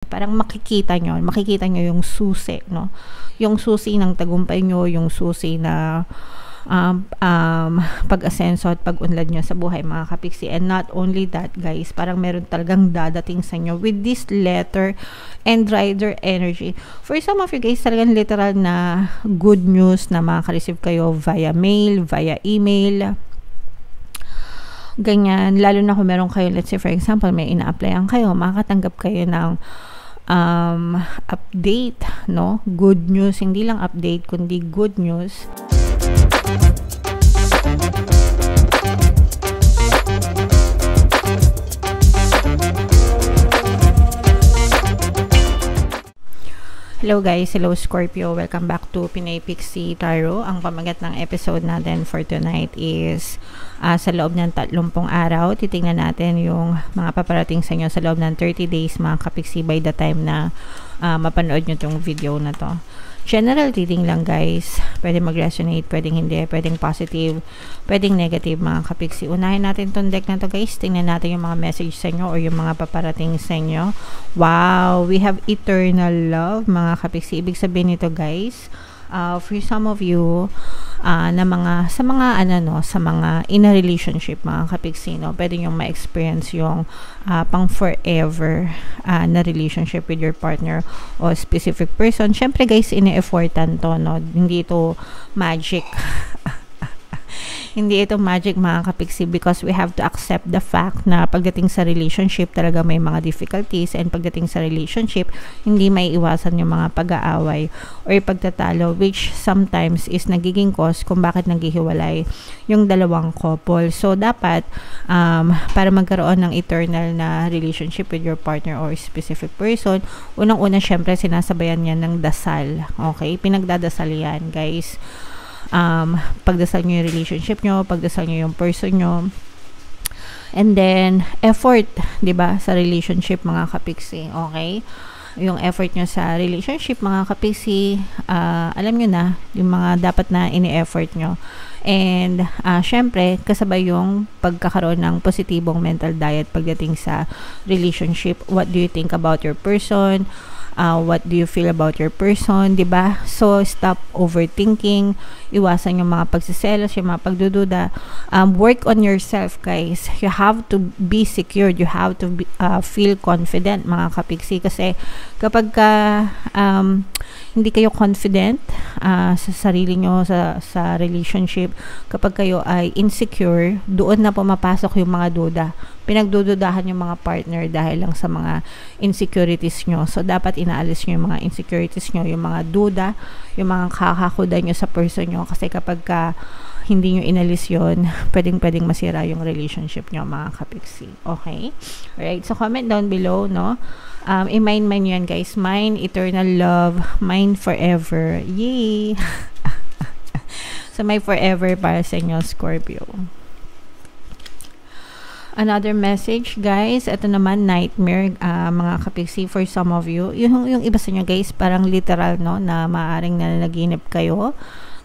Parang makikita nyo yung susi, no? Yung susi ng tagumpay nyo, yung susi na pag-asenso at pag-unlad nyo sa buhay, mga kapiksi. And not only that, guys, parang meron talagang dadating sa inyo with this letter and rider energy. For some of you guys, talagang literal na good news na makaka-receive kayo via mail, via email, ganyan. Lalo na kung meron kayo, let's say for example, may ina-applyan kayo, makakatanggap kayo ng update, no? Good news, hindi lang update, kundi good news. Hello guys, hello Scorpio, welcome back to Pinay Pixie Tarot. Ang pamagat ng episode natin for tonight is sa loob ng 30 araw, titingnan natin yung mga paparating sa inyo sa loob ng 30 days, mga kapiksi, by the time na mapanood nyo tong video na to. General reading lang guys, pwede mag-resonate, pwedeng hindi, pwedeng positive, pwedeng negative, mga kapiksi. Unahin natin tong deck na to guys, tingnan natin yung mga message sa inyo or yung mga paparating sa inyo. Wow, we have eternal love, mga kapiksi. Ibig sabihin nito guys, for some of you, na sa mga in a relationship, mga kapiksi, no, pwede nyo ma-experience yung pang forever na relationship with your partner o specific person. Syempre guys, ine-effortan to, no, hindi ito magic. Hindi ito magic, mga kapiksi, because we have to accept the fact na pagdating sa relationship talaga may mga difficulties, and pagdating sa relationship hindi may iwasan yung mga pag-aaway or pagtatalo, which sometimes is nagiging cause kung bakit naghihiwalay yung dalawang couple. So dapat para magkaroon ng eternal na relationship with your partner or specific person, unang-una syempre sinasabayan yan ng dasal. Okay, pinagdadasal yan guys. Pagdasal nyo yung relationship nyo, pagdasal nyo yung person nyo, and then effort, 'di ba, sa relationship, mga kapiksi. Okay, yung effort nyo sa relationship, mga kapiksi, alam nyo na yung mga dapat na ini-effort nyo. And syempre kasabay yung pagkakaroon ng positibong mental diet pagdating sa relationship. What do you think about your person? What do you feel about your person, diba? So stop overthinking, iwasan yung mga pagsiselos, yung mga pagdududa. Work on yourself guys. You have to be secured, you have to feel confident, mga kapiksi, kasi kapag hindi kayo confident sa sarili nyo, sa relationship, kapag kayo ay insecure, doon na pumapasok yung mga duda. Pinagdududahan yung mga partner dahil lang sa mga insecurities nyo. So dapat inaalis nyo yung mga insecurities nyo, yung mga duda, yung mga kakakuda nyo sa person nyo, kasi kapag hindi nyo inalis yun, pwedeng masira yung relationship nyo, mga kapiksi. Okay? Alright, so comment down below, no? I-mind man yan guys. Mine, eternal love, mine forever. Yay! So may forever para sa inyo, Scorpio. Another message guys, ito naman, nightmare, mga kapiksi, for some of you. Yung iba sa inyo guys, parang literal, no, na maaaring nanaginip kayo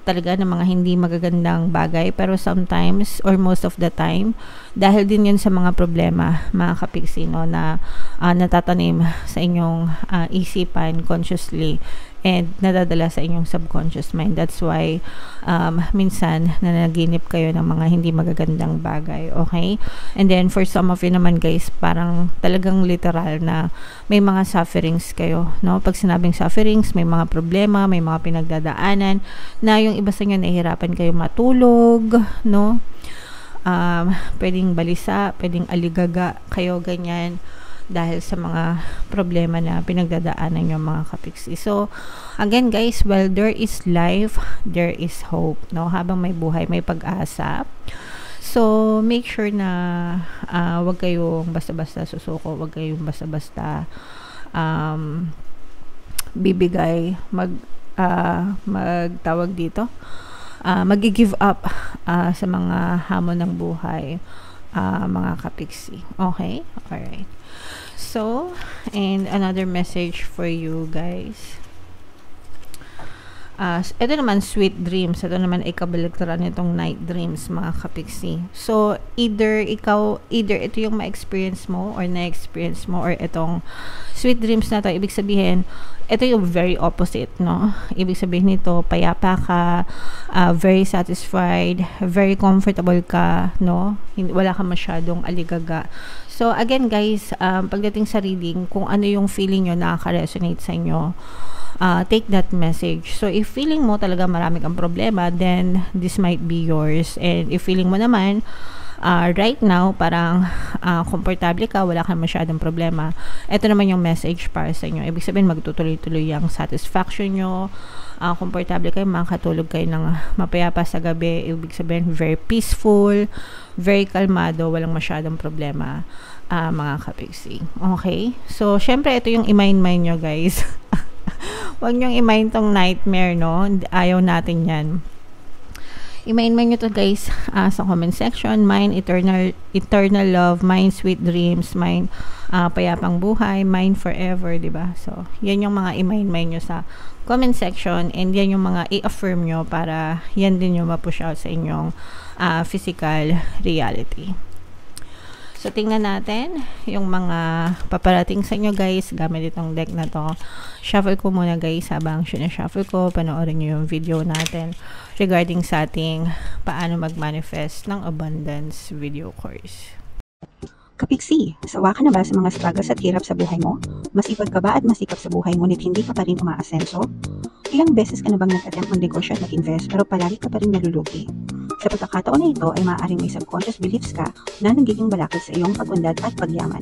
talaga ng mga hindi magagandang bagay, pero sometimes or most of the time dahil din yun sa mga problema, mga kapiksi, no, na natatanim sa inyong isipan consciously and nadadala sa inyong subconscious mind. That's why minsan nanaginip kayo ng mga hindi magagandang bagay. Okay, and then for some of you naman guys, parang talagang literal na may mga sufferings kayo, no? Pag sinabing sufferings, may mga problema, may mga pinagdadaanan na yung iba sa inyo nahihirapan kayo matulog, no? Pwedeng balisa, pwedeng aligaga kayo, ganyan, dahil sa mga problema na pinagdadaanan nyo, mga kapiksi. So again guys, while there is life, there is hope, no? Habang may buhay, may pag-asa. So make sure na wag kayong basta-basta susuko, wag kayong basta-basta bibigay, magtawag dito, mag-give up sa mga hamon ng buhay, mga kapiksi. Okay? Alright. So, and another message for you guys. Ito naman, sweet dreams. Ito naman ay kabaligtaran nitong night dreams, mga kapiksi. So, either ito yung ma-experience mo or na-experience mo, or itong sweet dreams na to, ibig sabihin, ito yung very opposite, no? Ibig sabihin nito, payapa ka, very satisfied, very comfortable ka, no? Wala ka masyadong aligaga. So, again guys, pagdating sa reading, kung ano yung feeling nyo nakaka-resonate sa inyo, take that message. So, if feeling mo talaga marami kang problema, then this might be yours. And if feeling mo naman, right now, parang komportable ka, wala kang masyadong problema, ito naman yung message para sa inyo. Ibig sabihin, magtutuloy-tuloy yung satisfaction nyo, komportable kayo, makakatulog kayo ng mapayapa sa gabi. Ibig sabihin, very peaceful, very kalmado, walang masyadong problema, mga kapiksi. Okay? So, syempre, ito yung i-mind nyo, guys. Huwag nyong i-mind tong nightmare, no? Ayaw natin yan. I-mind nyo to, guys, sa comment section. Mind eternal love, mind sweet dreams, mind payapang buhay, mind forever, diba? So, yan yung mga i-mind nyo sa comment section, and yan yung mga i-affirm nyo para yan din yung ma-push out sa inyong physical reality. So, tingnan natin yung mga paparating sa inyo, guys, gamit itong deck na to. Shuffle ko muna, guys, habang sinashuffle ko, panoorin nyo yung video natin regarding sa ating paano mag-manifest ng abundance video course. Kapiksi, sawa ka na ba sa mga struggles at hirap sa buhay mo? Masipag ka ba at masikap sa buhay ngunit hindi ka pa rin umaasenso? Ilang beses ka na bang nag-attempt mag-negosyo at mag-invest pero palagi ka pa rin nalulugi? Sa pagkakataon na ito ay maaaring may subconscious beliefs ka na nagiging balakid sa iyong pag-unlad at pagyaman.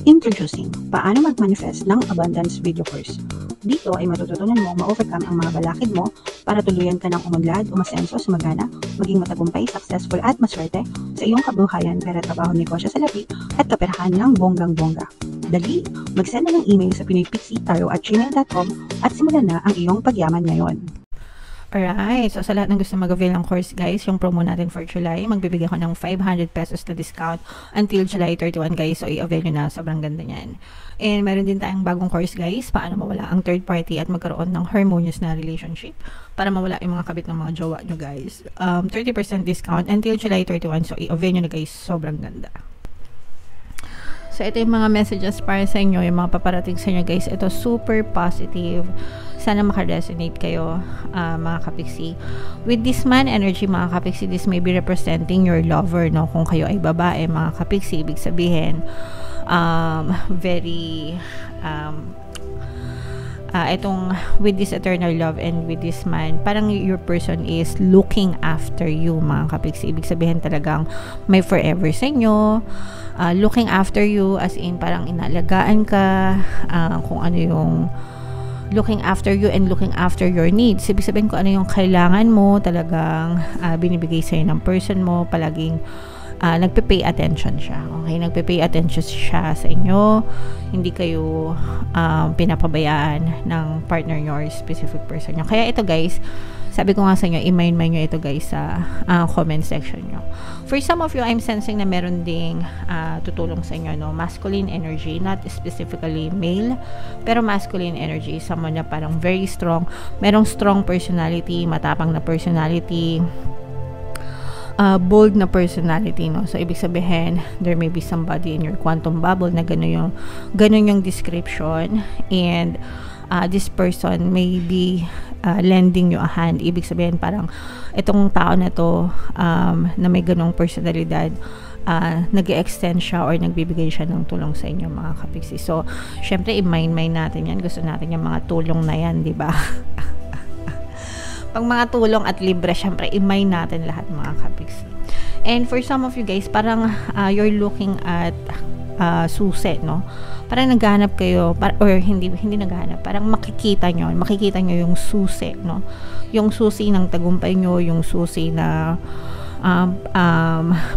Introducing, paano mag-manifest ng abundance video course. Dito ay matututunan mo ma-overcome ang mga balakid mo para tuluyan ka ng umunlad, umasenso, sumagana, maging matagumpay, successful at maswerte sa iyong kabuhayan, pera, trabaho, negosyo sa labi at kaperahan ng bonggang-bongga. Dali, mag-send na ng email sa pinoypixie@gmail.com at simulan na ang iyong pagyaman ngayon. Alright, so sa lahat ng gusto mag-avail ng course, guys, yung promo natin for July, magbibigay ko ng 500 pesos na discount until July 31, guys. So, i-avail nyo na. Sobrang ganda niyan. And meron din tayong bagong course, guys, paano mawala ang third party at magkaroon ng harmonious na relationship para mawala yung mga kabit ng mga jowa nyo, guys. 30% discount until July 31. So, i-avail nyo na, guys. Sobrang ganda. So, ito yung mga messages para sa inyo, yung mga paparating sa inyo, guys. Ito, super positive. Sana makaresonate kayo, mga kapiksi. With this man energy, mga kapiksi, this may be representing your lover, no? Kung kayo ay babae, mga kapiksi, ibig sabihin, itong with this eternal love and with this man, parang your person is looking after you, mga kapiksi. Ibig sabihin talagang may forever sa inyo, looking after you, as in parang inalagaan ka, kung ano yung looking after you and looking after your needs. Ibig sabihin ko ano yung kailangan mo, talagang binibigay sa'yo ng person mo, palaging nagpe-pay attention siya. Okay? Nagpe-pay attention siya sa inyo. Hindi kayo pinapabayaan ng partner nyo or specific person nyo. Kaya ito, guys, sabi ko nga sa inyo, i-mind nyo ito, guys, sa comment section nyo. For some of you, I'm sensing na meron ding tutulong sa inyo, no? Masculine energy, not specifically male, pero masculine energy, someone na parang very strong, merong strong personality, matapang na personality, bold na personality, no? So, ibig sabihin, there may be somebody in your quantum bubble na ganun yung description, and this person may be lending you a hand. Ibig sabihin, parang itong tao na to na may ganong personalidad, nag-extend siya or nagbibigay siya ng tulong sa inyo, mga kapiksi. So, syempre, i-mind natin yan. Gusto natin yung mga tulong na yan, di ba? Pag mga tulong at libre, syempre, i-mind natin lahat, mga kapiksi. And for some of you guys, parang you're looking at susi, no? Parang naghahanap kayo, or hindi naghahanap, parang makikita nyo yung susi, no? Yung susi ng tagumpay nyo, yung susi na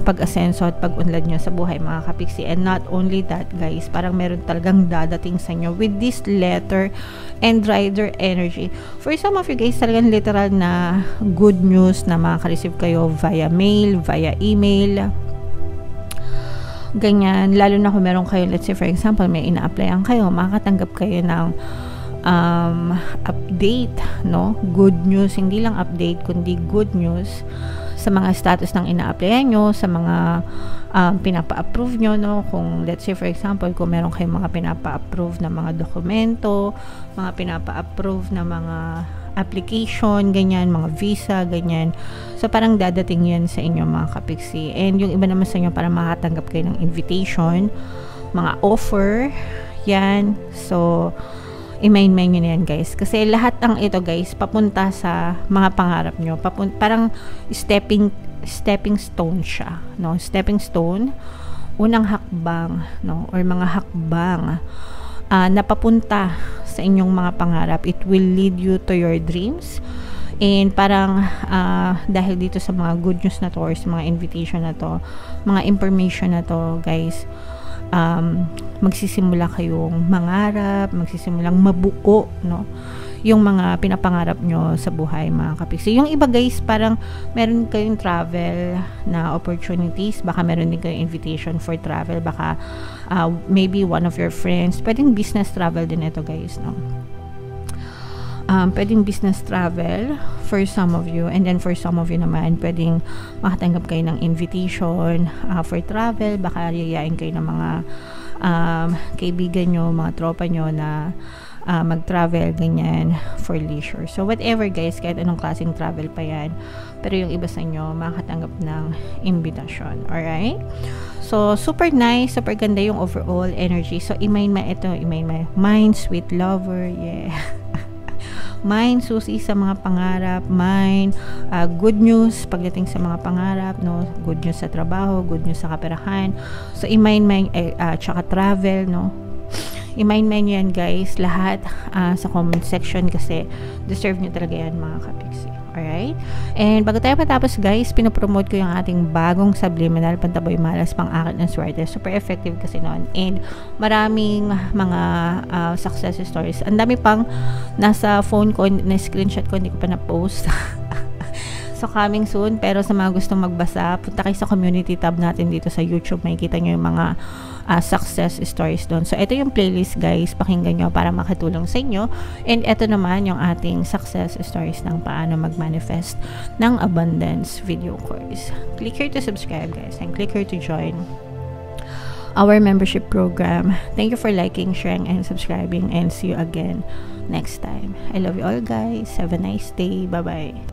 pag-asenso at pag-unlad nyo sa buhay, mga kapiksi. And not only that, guys, parang meron talagang dadating sa inyo with this letter and rider energy. For some of you guys, talagang literal na good news na makaka-receive kayo via mail, via email, ganyan. Lalo na kung meron kayo, let's say for example, may ina-applyan kayo, makakatanggap kayo ng update, no? Good news, hindi lang update, kundi good news sa mga status ng ina-applyan nyo, sa mga pinapa-approve nyo, no? Kung, let's say, for example, kung meron kayong mga pinapa-approve na mga dokumento, mga pinapa-approve na mga application, ganyan, mga visa, ganyan. So, parang dadating yan sa inyo, mga kapiksi. And yung iba naman sa inyo, para makatanggap kayo ng invitation, mga offer, yan. So, i-main-main nyo na yan, guys. Kasi lahat ng ito, guys, papunta sa mga pangarap nyo. Parang stepping stone siya, no? Stepping stone, unang hakbang, no? Or mga hakbang na papunta sa inyong mga pangarap. It will lead you to your dreams. And parang dahil dito sa mga good news na to, or sa mga invitation na to, mga information na to, guys, magsisimula kayong mangarap, magsisimulang mabuo, no? Yung mga pinapangarap nyo sa buhay, mga kapiksi. Yung iba, guys, parang meron kayong travel na opportunities, baka meron din kayong invitation for travel, baka maybe one of your friends, pwedeng business travel din ito, guys, no? Pwedeng business travel for some of you, and then for some of you naman, pwedeng makatanggap kayo ng invitation for travel, baka yayain kayo ng mga kaibigan nyo, mga tropa nyo na mag-travel, ganyan, for leisure. So, whatever, guys, kahit anong klaseng travel pa yan, pero yung iba sa inyo, makatanggap ng invitation. Alright? So, super nice, super ganda yung overall energy. So, i-main mind, sweet lover, yeah. Mind, susi sa mga pangarap, mind, good news pagdating sa mga pangarap, no? Good news sa trabaho, good news sa kaperahan. So, i-mind, tsaka travel, no? I-mind yan, guys, lahat sa comment section, kasi deserve nyo talaga yan, mga kapiksi. Alright? And bago tayo patapos, guys, pinopromote ko yung ating bagong subliminal pantaboy malas pang akit ng swerte. Super effective kasi noon. And maraming mga success stories. Ang dami pang nasa phone ko, na screenshot ko, hindi ko pa na-post. So, coming soon. Pero sa mga gustong magbasa, punta kayo sa community tab natin dito sa YouTube. Makikita nyo yung mga success stories doon. So, ito yung playlist, guys. Pakinggan nyo para makatulong sa inyo. And ito naman yung ating success stories ng paano mag-manifest ng abundance video course. Click here to subscribe, guys. And click here to join our membership program. Thank you for liking, sharing, and subscribing. And see you again next time. I love you all, guys. Have a nice day. Bye-bye.